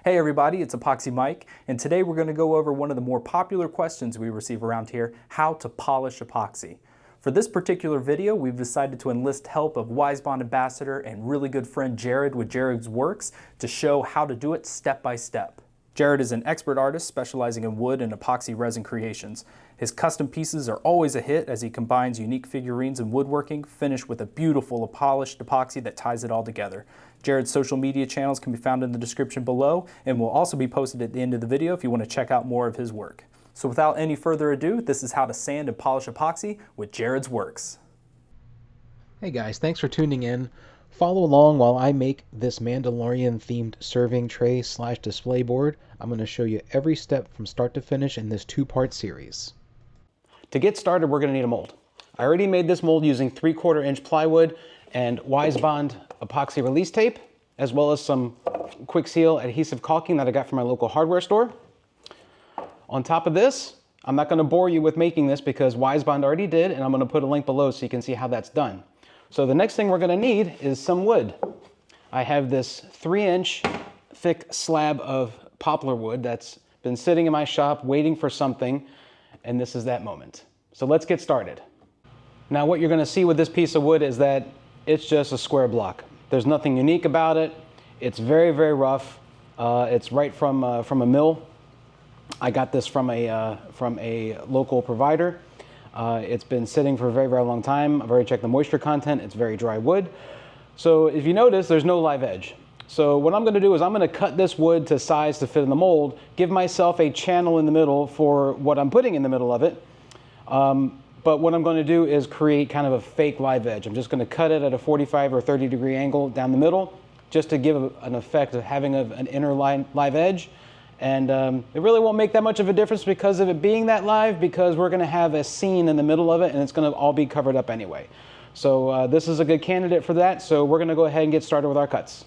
Hey everybody, it's Epoxy Mike, and today we're going to go over one of the more popular questions we receive around here, how to polish epoxy. For this particular video, we've decided to enlist help of WiseBond ambassador and really good friend Jared with JarrodsWorx to show how to do it step by step. Jared is an expert artist specializing in wood and epoxy resin creations. His custom pieces are always a hit as he combines unique figurines and woodworking, finished with a beautiful polished epoxy that ties it all together. Jared's social media channels can be found in the description below and will also be posted at the end of the video if you want to check out more of his work. So without any further ado, this is how to sand and polish epoxy with JarrodsWorx. Hey guys, thanks for tuning in. Follow along while I make this Mandalorian themed serving tray / display board. I'm going to show you every step from start to finish in this two-part series. To get started, we're going to need a mold. I already made this mold using 3/4 inch plywood and WiseBond epoxy release tape, as well as some quick seal adhesive caulking that I got from my local hardware store. On top of this, I'm not going to bore you with making this because WiseBond already did, and I'm going to put a link below so you can see how that's done. So the next thing we're going to need is some wood. I have this 3-inch thick slab of poplar wood that's been sitting in my shop waiting for something, and this is that moment. So let's get started. Now what you're going to see with this piece of wood is that it's just a square block. There's nothing unique about it. It's very, very rough. It's right from a mill. I got this from a local provider. It's been sitting for a very, very long time. I've already checked the moisture content. It's very dry wood. So if you notice, there's no live edge. So what I'm going to do is I'm going to cut this wood to size to fit in the mold, give myself a channel in the middle for what I'm putting in the middle of it. But what I'm going to do is create kind of a fake live edge. I'm just going to cut it at a 45 or 30 degree angle down the middle, just to give an effect of having an inner live edge. And it really won't make that much of a difference because of it being that live, because we're going to have a seam in the middle of it and it's going to all be covered up anyway. So this is a good candidate for that. So we're going to go ahead and get started with our cuts.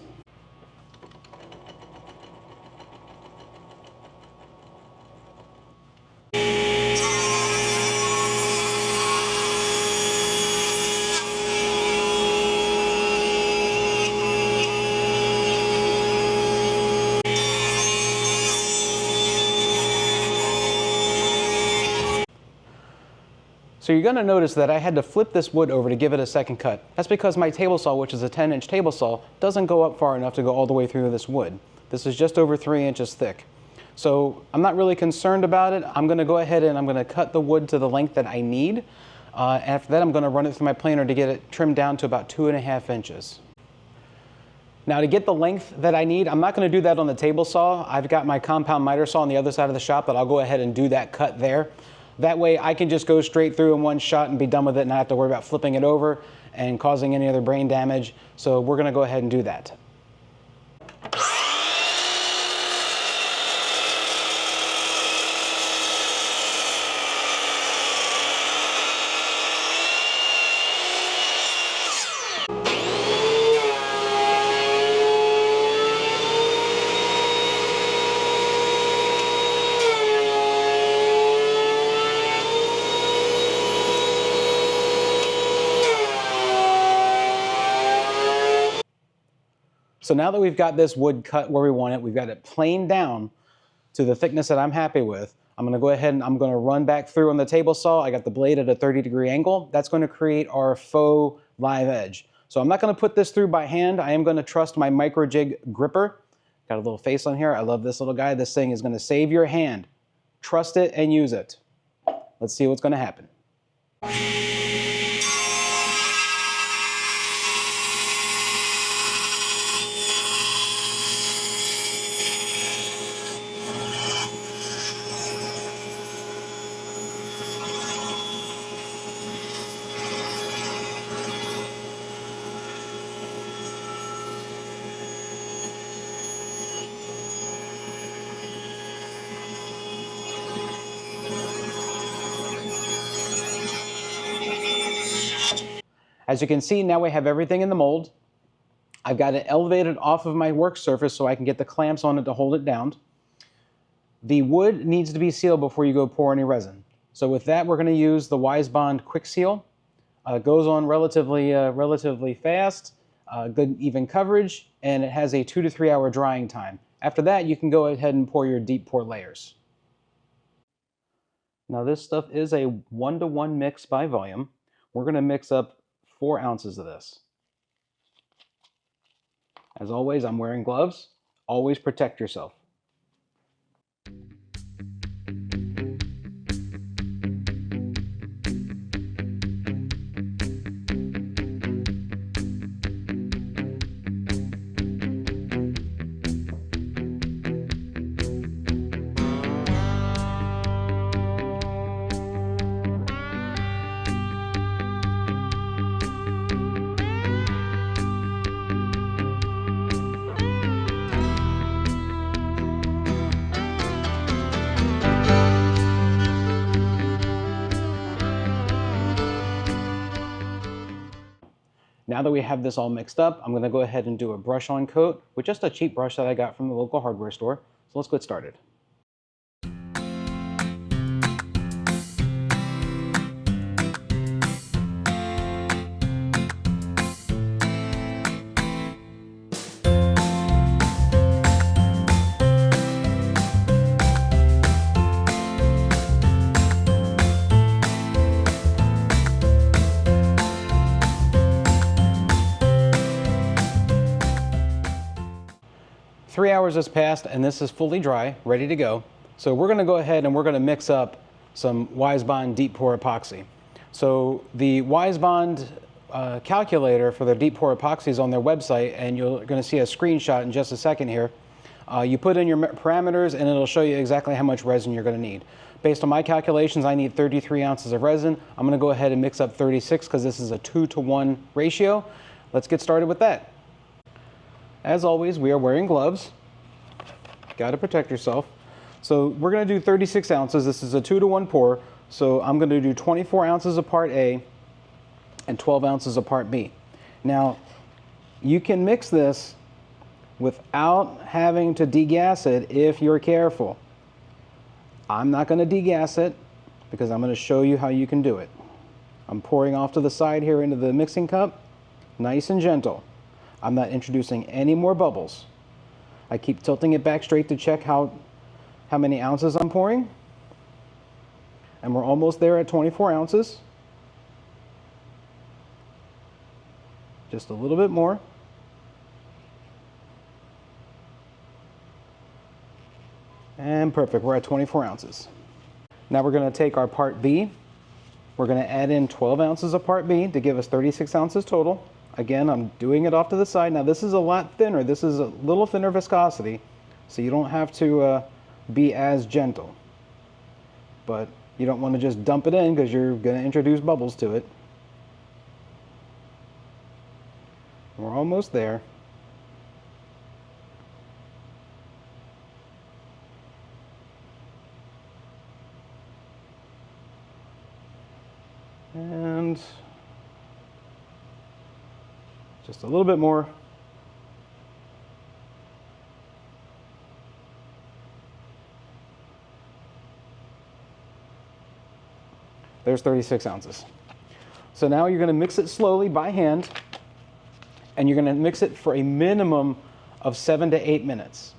So you're going to notice that I had to flip this wood over to give it a second cut. That's because my table saw, which is a 10-inch table saw, doesn't go up far enough to go all the way through this wood. This is just over 3 inches thick. So I'm not really concerned about it. I'm going to go ahead and I'm going to cut the wood to the length that I need. After that, I'm going to run it through my planer to get it trimmed down to about 2.5 inches. Now to get the length that I need, I'm not going to do that on the table saw. I've got my compound miter saw on the other side of the shop, but I'll go ahead and do that cut there. That way I can just go straight through in one shot and be done with it and not have to worry about flipping it over and causing any other brain damage. So we're going to go ahead and do that. So now that we've got this wood cut where we want it, we've got it planed down to the thickness that I'm happy with. I'm going to go ahead and I'm going to run back through on the table saw. I got the blade at a 30 degree angle. That's going to create our faux live edge. So I'm not going to put this through by hand. I am going to trust my micro jig gripper. Got a little face on here. I love this little guy. This thing is going to save your hand. Trust it and use it. Let's see what's going to happen. As you can see, now we have everything in the mold. I've got it elevated off of my work surface so I can get the clamps on it to hold it down. The wood needs to be sealed before you go pour any resin. So with that, we're going to use the WiseBond Quick Seal. It goes on relatively fast, good even coverage, and it has a 2 to 3 hour drying time. After that, you can go ahead and pour your deep pour layers. Now this stuff is a 1-to-1 mix by volume. We're going to mix up 4 ounces of this. As always, I'm wearing gloves. Always protect yourself. Now that we have this all mixed up, I'm going to go ahead and do a brush on coat with just a cheap brush that I got from the local hardware store. So let's get started. Three hours has passed and this is fully dry, ready to go. So we're going to go ahead and we're going to mix up some WiseBond Deep Pour Epoxy. So the WiseBond calculator for their Deep Pour Epoxy is on their website, and you're going to see a screenshot in just a second here. You put in your parameters and it'll show you exactly how much resin you're going to need. Based on my calculations, I need 33 ounces of resin. I'm going to go ahead and mix up 36 because this is a 2-to-1 ratio. Let's get started with that. As always, we are wearing gloves. Got to protect yourself. So we're going to do 36 ounces. This is a 2-to-1 pour. So I'm going to do 24 ounces of part A and 12 ounces of part B. Now, you can mix this without having to degas it if you're careful. I'm not going to degas it because I'm going to show you how you can do it. I'm pouring off to the side here into the mixing cup, nice and gentle. I'm not introducing any more bubbles. I keep tilting it back straight to check how many ounces I'm pouring. And we're almost there at 24 ounces. Just a little bit more. And perfect, we're at 24 ounces. Now we're going to take our part B. We're going to add in 12 ounces of part B to give us 36 ounces total. Again, I'm doing it off to the side. Now this is a lot thinner. This is a little thinner viscosity, so you don't have to be as gentle. But you don't want to just dump it in because you're going to introduce bubbles to it. We're almost there. And just a little bit more. There's 36 ounces. So now you're going to mix it slowly by hand, and you're going to mix it for a minimum of 7 to 8 minutes.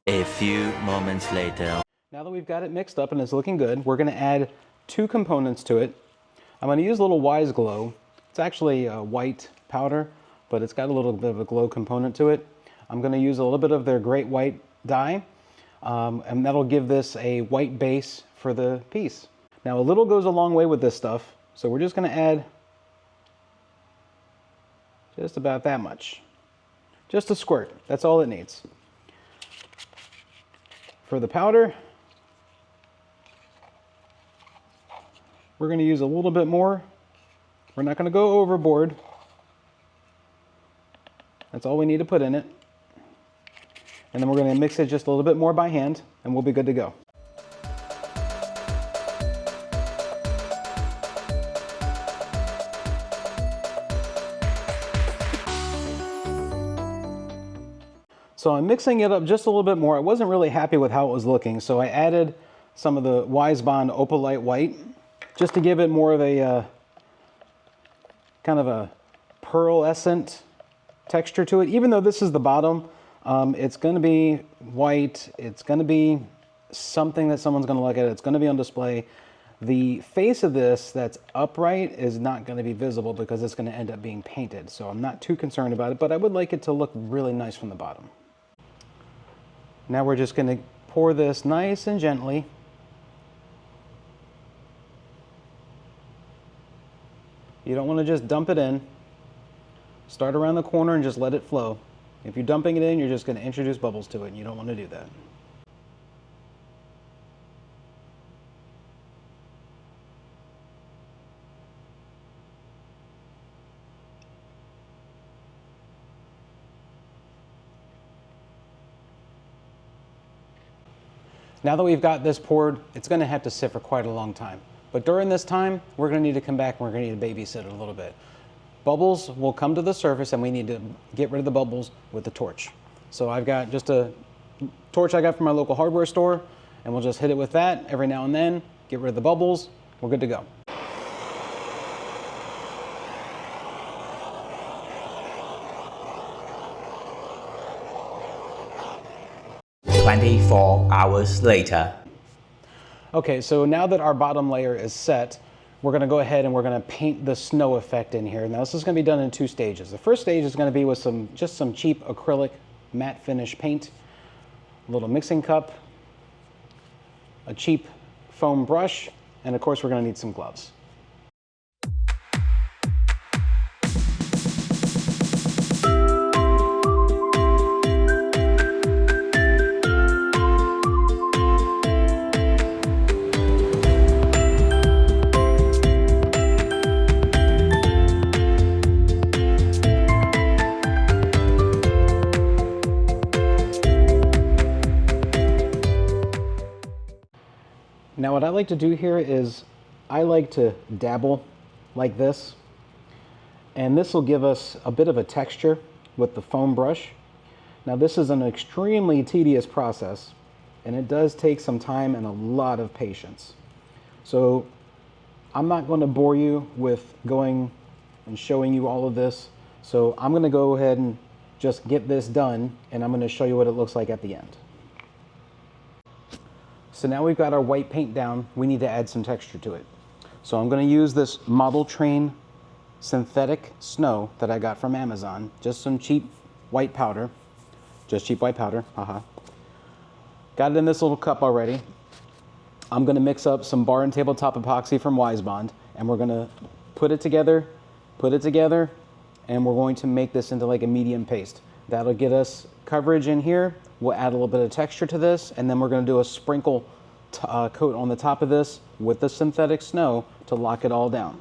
A few moments later. Now that we've got it mixed up and it's looking good, we're going to add 2 components to it. I'm going to use a little Wise Glow. It's actually a white powder, but it's got a little bit of a glow component to it. I'm going to use a little bit of their Great White dye, and that'll give this a white base for the piece. Now a little goes a long way with this stuff, so we're just going to add just about that much. Just a squirt, that's all it needs. For the powder, we're going to use a little bit more. We're not going to go overboard. That's all we need to put in it. And then we're going to mix it just a little bit more by hand, and we'll be good to go. So I'm mixing it up just a little bit more. I wasn't really happy with how it was looking, so I added some of the WiseBond Opalite White just to give it more of a kind of a pearlescent texture to it. Even though this is the bottom, it's going to be white. It's going to be something that someone's going to look at. It's going to be on display. The face of this that's upright is not going to be visible because it's going to end up being painted. So I'm not too concerned about it, but I would like it to look really nice from the bottom. Now we're just going to pour this nice and gently. You don't want to just dump it in. Start around the corner and just let it flow. If you're dumping it in, you're just going to introduce bubbles to it, and you don't want to do that. Now that we've got this poured, it's going to have to sit for quite a long time. But during this time, we're going to need to come back and we're going to need to babysit it a little bit. Bubbles will come to the surface and we need to get rid of the bubbles with the torch. So I've got just a torch I got from my local hardware store, and we'll just hit it with that every now and then, get rid of the bubbles, we're good to go. Hours later. Okay, so now that our bottom layer is set, we're going to go ahead and we're going to paint the snow effect in here. Now this is going to be done in 2 stages. The first stage is going to be with just some cheap acrylic matte finish paint, a little mixing cup, a cheap foam brush, and of course we're going to need some gloves. Now what I like to do here is I like to dabble like this, and this will give us a bit of a texture with the foam brush. Now this is an extremely tedious process, and it does take some time and a lot of patience. So I'm not going to bore you with going and showing you all of this, so I'm going to go ahead and just get this done, and I'm going to show you what it looks like at the end. So now we've got our white paint down, we need to add some texture to it. So I'm going to use this Model Train synthetic snow that I got from Amazon, just some cheap white powder, haha. Got it in this little cup already. I'm going to mix up some bar and tabletop epoxy from WiseBond, and we're going to put it together, and we're going to make this into like a medium paste. That'll get us coverage in here. We'll add a little bit of texture to this, and then we're going to do a sprinkle coat on the top of this with the synthetic snow to lock it all down.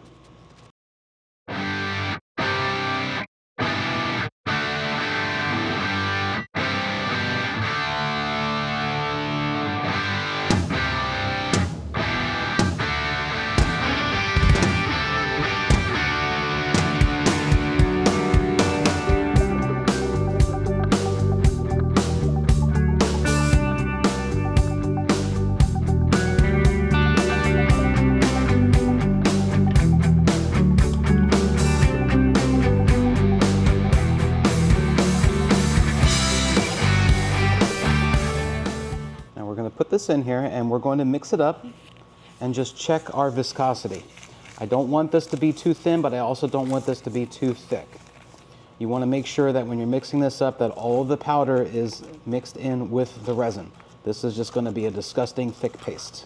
Put this in here and we're going to mix it up and just check our viscosity. I don't want this to be too thin, but I also don't want this to be too thick. You want to make sure that when you're mixing this up that all of the powder is mixed in with the resin. This is just going to be a disgusting thick paste.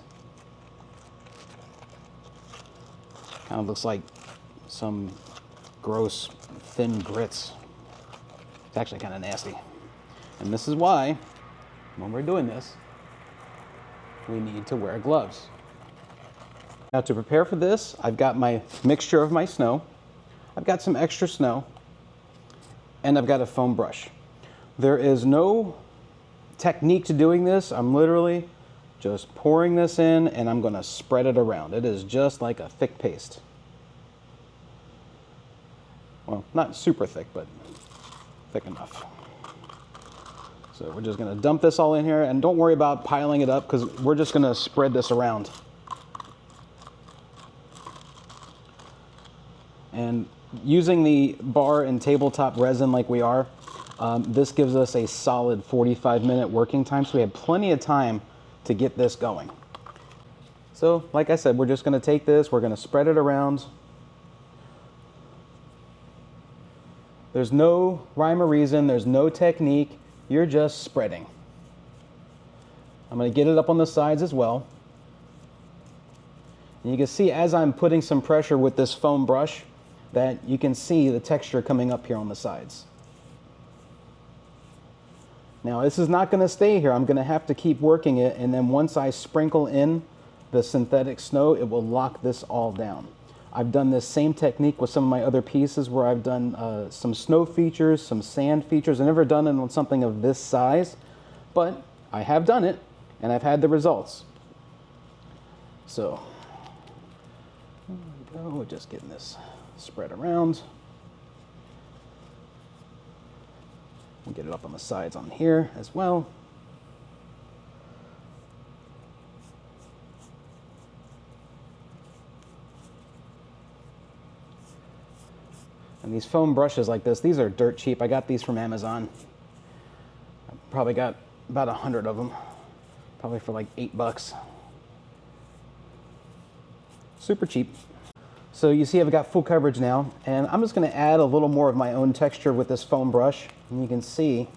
Kind of looks like some gross thin grits. It's actually kind of nasty. And this is why when we're doing this, we need to wear gloves. Now to prepare for this, I've got my mixture of my snow, I've got some extra snow, and I've got a foam brush. There is no technique to doing this. I'm literally just pouring this in and I'm going to spread it around. It is just like a thick paste. Well, not super thick, but thick enough. So we're just going to dump this all in here, and don't worry about piling it up because we're just going to spread this around. And using the bar and tabletop resin like we are, this gives us a solid 45-minute working time, so we have plenty of time to get this going. So like I said, we're just going to take this, we're going to spread it around. There's no rhyme or reason, there's no technique, you're just spreading. I'm going to get it up on the sides as well. And you can see as I'm putting some pressure with this foam brush that you can see the texture coming up here on the sides. Now this is not going to stay here, I'm going to have to keep working it, and then once I sprinkle in the synthetic snow, it will lock this all down. I've done this same technique with some of my other pieces where I've done some snow features, some sand features. I've never done it on something of this size, but I have done it and I've had the results. So, there we go, just getting this spread around. We'll get it up on the sides on here as well. And these foam brushes like this, these are dirt cheap. I got these from Amazon. I probably got about 100 of them, probably for like $8. Super cheap. So you see I've got full coverage now, and I'm just going to add a little more of my own texture with this foam brush. And you can see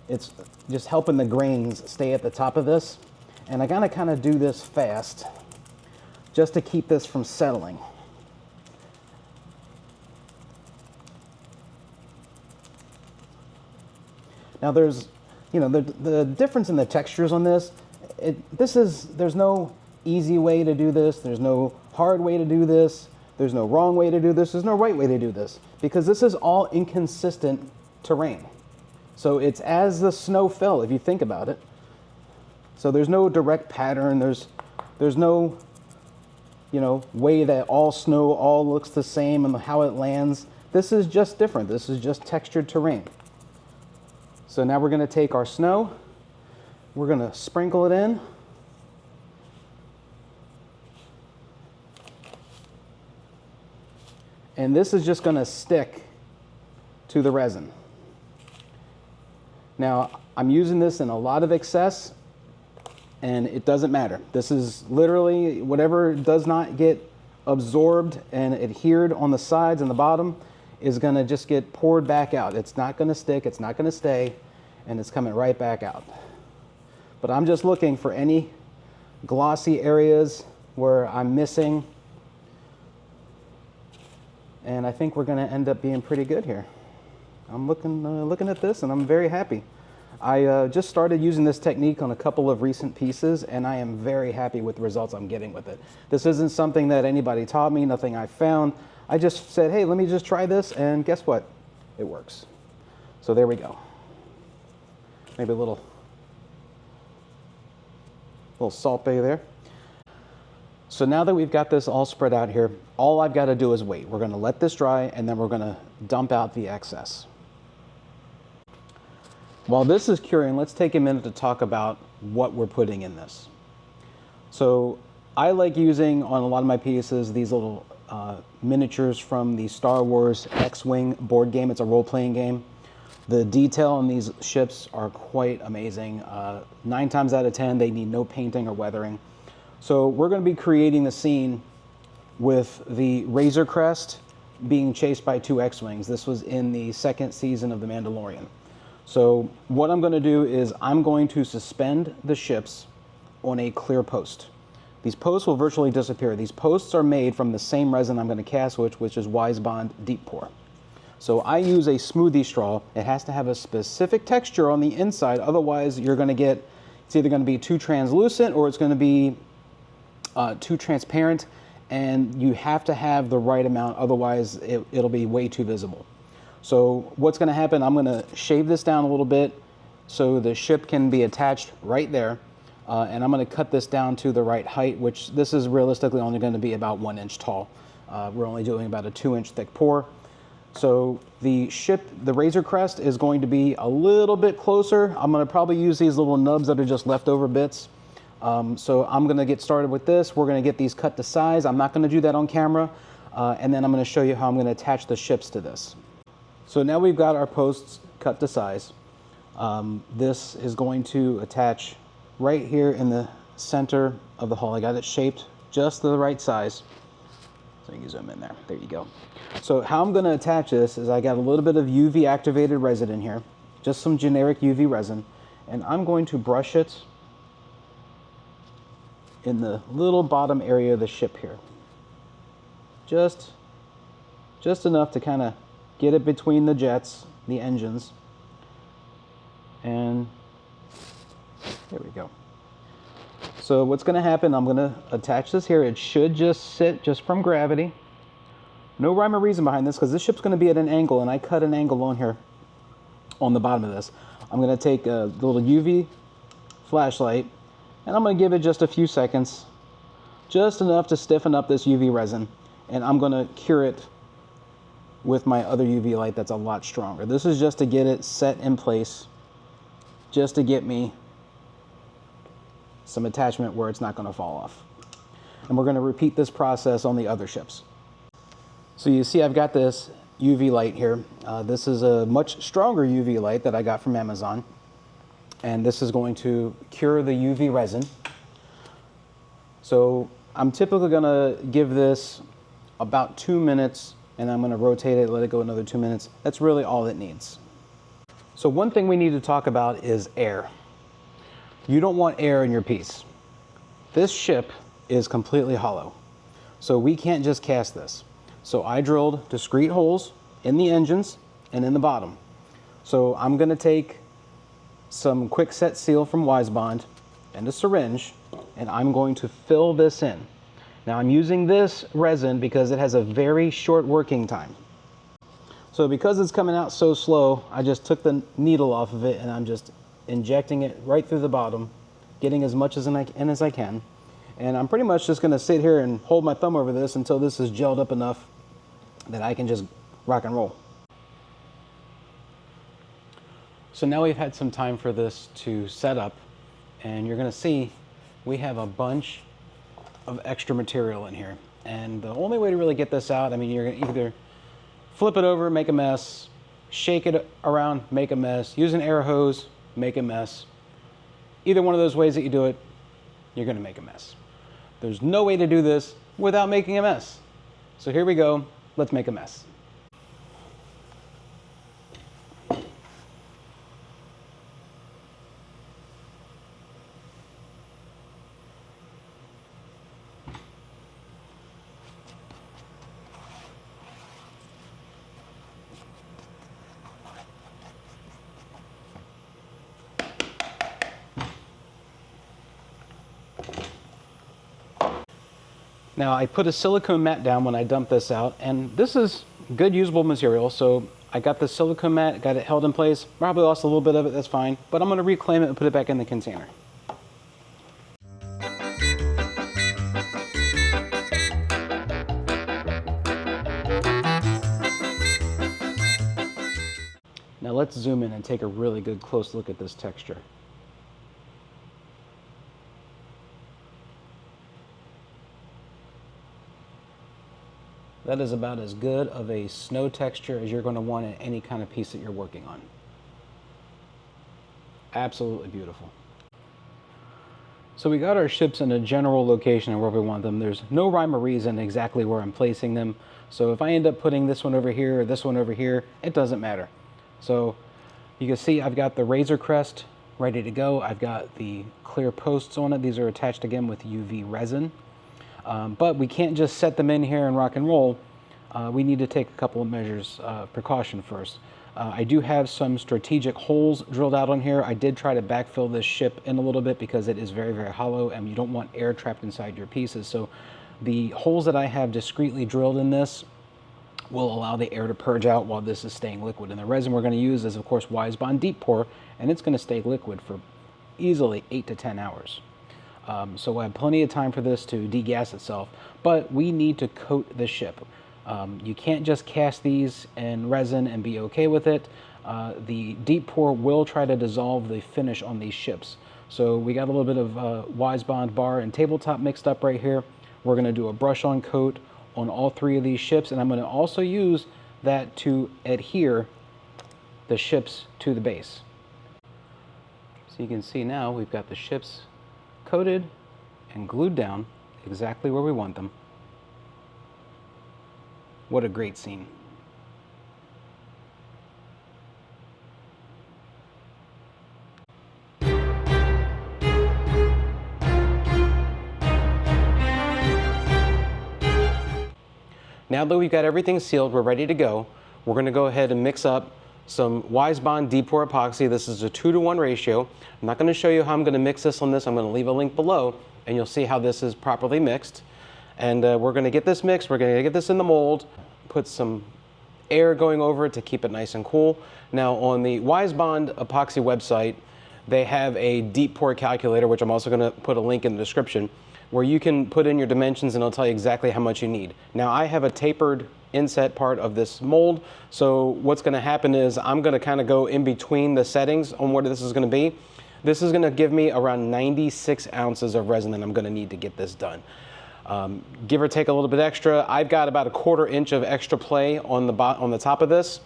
it's just helping the grains stay at the top of this. And I gotta kind of do this fast just to keep this from settling. Now there's, you know, the difference in the textures on this, there's no easy way to do this, there's no hard way to do this, there's no wrong way to do this, there's no right way to do this, because this is all inconsistent terrain. So it's as the snow fell, if you think about it. So there's no direct pattern, there's no, you know, way that all snow all looks the same and how it lands. This is just different, this is just textured terrain. So now we're going to take our snow, we're going to sprinkle it in. And this is just going to stick to the resin. Now, I'm using this in a lot of excess, and it doesn't matter. This is literally whatever does not get absorbed and adhered on the sides and the bottom is going to just get poured back out. It's not going to stick, it's not going to stay, and it's coming right back out. But I'm just looking for any glossy areas where I'm missing, and I think we're going to end up being pretty good here. I'm looking at this, and I'm very happy. I just started using this technique on a couple of recent pieces, and I am very happy with the results I'm getting with it. This isn't something that anybody taught me, nothing I found. I just said, hey, let me just try this, and guess what? It works. So there we go. Maybe a little Salt Bay there. So now that we've got this all spread out here, all I've got to do is wait. We're going to let this dry, and then we're going to dump out the excess. While this is curing, let's take a minute to talk about what we're putting in this. So I like using on a lot of my pieces these little miniatures from the Star Wars X-Wing board game. It's a role-playing game. The detail on these ships are quite amazing. 9 times out of 10, they need no painting or weathering. So we're going to be creating the scene with the Razor Crest being chased by 2 X-Wings. This was in the 2nd season of The Mandalorian. So what I'm going to do is I'm going to suspend the ships on a clear post. These posts will virtually disappear. These posts are made from the same resin I'm going to cast with, which is WiseBond Deep Pour. So I use a smoothie straw. It has to have a specific texture on the inside, otherwise you're going to get, it's either going to be too translucent or it's going to be too transparent, and you have to have the right amount, otherwise it'll be way too visible. So what's going to happen, I'm going to shave this down a little bit so the ship can be attached right there, and I'm going to cut this down to the right height, which this is realistically only going to be about 1 inch tall. We're only doing about a 2-inch thick pour. So the Razor Crest is going to be a little bit closer. I'm going to probably use these little nubs that are just leftover bits. So I'm going to get started with this. We're going to get these cut to size. I'm not going to do that on camera. And then I'm going to show you how I'm going to attach the ships to this. So now we've got our posts cut to size. This is going to attach right here in the center of the hull. I got it shaped just to the right size. So you can zoom in there. There you go. So how I'm going to attach this is I got a little bit of UV activated resin in here, just some generic UV resin, and I'm going to brush it in the little bottom area of the ship here. Just enough to kind of get it between the jets, the engines, and there we go. So what's going to happen, I'm going to attach this here. It should just sit just from gravity. No rhyme or reason behind this because this ship's going to be at an angle, and I cut an angle on here on the bottom of this. I'm going to take a little UV flashlight, and I'm going to give it just a few seconds, just enough to stiffen up this UV resin, and I'm going to cure it with my other UV light that's a lot stronger. This is just to get it set in place, just to get me some attachment where it's not going to fall off. And we're going to repeat this process on the other ships. So you see I've got this UV light here. This is a much stronger UV light that I got from Amazon. And this is going to cure the UV resin. So I'm typically going to give this about 2 minutes, and I'm going to rotate it, let it go another 2 minutes. That's really all it needs. So one thing we need to talk about is air. You don't want air in your piece. This ship is completely hollow, so we can't just cast this. So I drilled discrete holes in the engines and in the bottom. So I'm going to take some quick set seal from WiseBond and a syringe, and I'm going to fill this in. Now I'm using this resin because it has a very short working time. So because it's coming out so slow, I just took the needle off of it and I'm just injecting it right through the bottom, getting as much as I can. And I'm pretty much just going to sit here and hold my thumb over this until this is gelled up enough that I can just rock and roll. So now we've had some time for this to set up, and you're going to see we have a bunch of extra material in here. And the only way to really get this out, I mean, you're going to either flip it over, make a mess, shake it around, make a mess, use an air hose, make a mess. Either one of those ways that you do it, you're going to make a mess. There's no way to do this without making a mess. So here we go. Let's make a mess. Now I put a silicone mat down when I dumped this out, and this is good usable material, so I got the silicone mat, got it held in place, probably lost a little bit of it, that's fine, but I'm going to reclaim it and put it back in the container. Now let's zoom in and take a really good close look at this texture. That is about as good of a snow texture as you're going to want in any kind of piece that you're working on. Absolutely beautiful. So we got our ships in a general location where we want them. There's no rhyme or reason exactly where I'm placing them. So if I end up putting this one over here or this one over here, it doesn't matter. So you can see I've got the Razor Crest ready to go. I've got the clear posts on it. These are attached again with UV resin. But we can't just set them in here and rock and roll. We need to take a couple of measures of precaution first. I do have some strategic holes drilled out on here. I did try to backfill this ship in a little bit because it is very, very hollow and you don't want air trapped inside your pieces. So the holes that I have discreetly drilled in this will allow the air to purge out while this is staying liquid. And the resin we're going to use is, of course, WiseBond Deep Pour, and it's going to stay liquid for easily 8 to 10 hours. So we'll have plenty of time for this to degas itself, but we need to coat the ship. You can't just cast these in resin and be okay with it. The deep pour will try to dissolve the finish on these ships. So we got a little bit of WiseBond bar and tabletop mixed up right here. We're going to do a brush on coat on all 3 of these ships, and I'm going to also use that to adhere the ships to the base. So you can see now we've got the ships coated and glued down exactly where we want them. What a great scene. Now that we've got everything sealed, we're ready to go. We're going to go ahead and mix up some WiseBond Deep Pour Epoxy. This is a 2-to-1 ratio. I'm not going to show you how I'm going to mix this on this. I'm going to leave a link below, and you'll see how this is properly mixed. And we're going to get this mixed. We're going to get this in the mold, put some air going over it to keep it nice and cool. Now, on the WiseBond Epoxy website, they have a deep pour calculator, which I'm also going to put a link in the description, where you can put in your dimensions and it'll tell you exactly how much you need. Now, I have a tapered inset part of this mold, so what's going to happen is I'm going to kind of go in between the settings on what this is going to be. This is going to give me around 96 ounces of resin that I'm going to need to get this done. Give or take a little bit extra. I've got about a 1/4 inch of extra play on the top of this,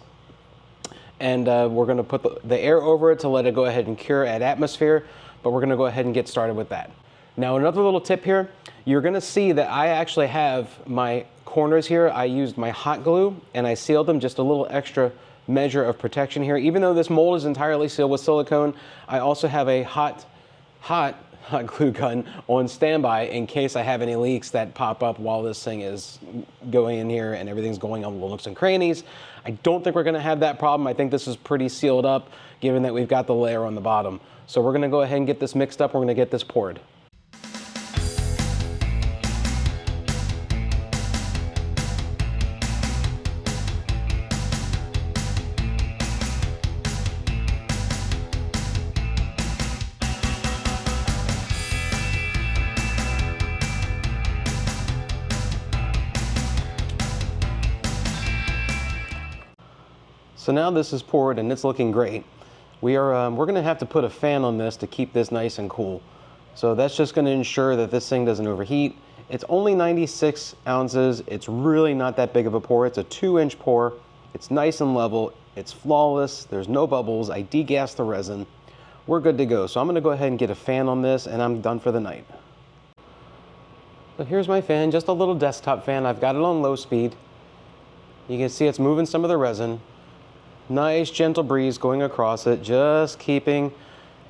and we're going to put the air over it to let it go ahead and cure at atmosphere, but we're going to go ahead and get started with that. Now, another little tip here, you're going to see that I actually have my corners here. I used my hot glue and I sealed them, just a little extra measure of protection here. Even though this mold is entirely sealed with silicone, I also have a hot glue gun on standby in case I have any leaks that pop up while this thing is going in here and everything's going on the nooks and crannies. I don't think we're going to have that problem. I think this is pretty sealed up given that we've got the layer on the bottom. So we're going to go ahead and get this mixed up. We're going to get this poured. So now this is poured and it's looking great. We're going to have to put a fan on this to keep this nice and cool. So that's just going to ensure that this thing doesn't overheat. It's only 96 ounces. It's really not that big of a pour. It's a 2-inch pour. It's nice and level. It's flawless. There's no bubbles. I degassed the resin. We're good to go. So I'm going to go ahead and get a fan on this and I'm done for the night. So here's my fan, just a little desktop fan. I've got it on low speed. You can see it's moving some of the resin. Nice gentle breeze going across it, just keeping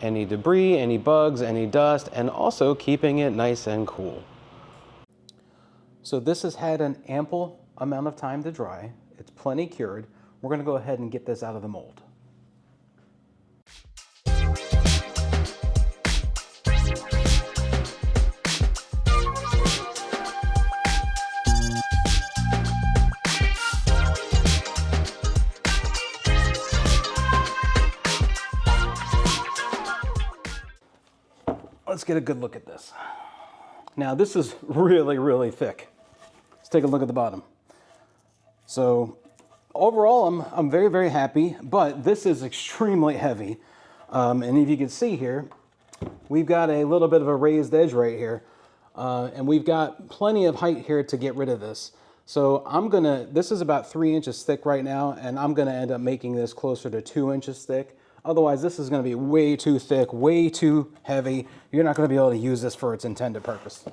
any debris, any bugs, any dust, and also keeping it nice and cool. So this has had an ample amount of time to dry. It's plenty cured. We're going to go ahead and get this out of the mold. Let's get a good look at this. Now this is really, really thick. Let's take a look at the bottom. So overall, I'm very, very happy, but this is extremely heavy. And if you can see here, we've got a little bit of a raised edge right here. And we've got plenty of height here to get rid of this. So this is about 3 inches thick right now, and I'm gonna end up making this closer to 2 inches thick. Otherwise, this is going to be way too thick, way too heavy. You're not going to be able to use this for its intended purpose.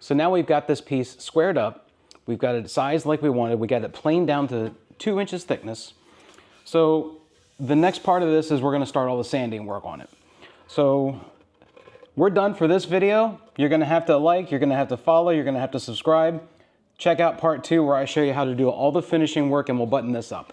So now we've got this piece squared up. We've got it sized like we wanted. We got it planed down to 2 inches thickness. So the next part of this is we're gonna start all the sanding work on it. So we're done for this video. You're gonna have to like, you're gonna have to follow, you're gonna have to subscribe. Check out part 2 where I show you how to do all the finishing work and we'll button this up.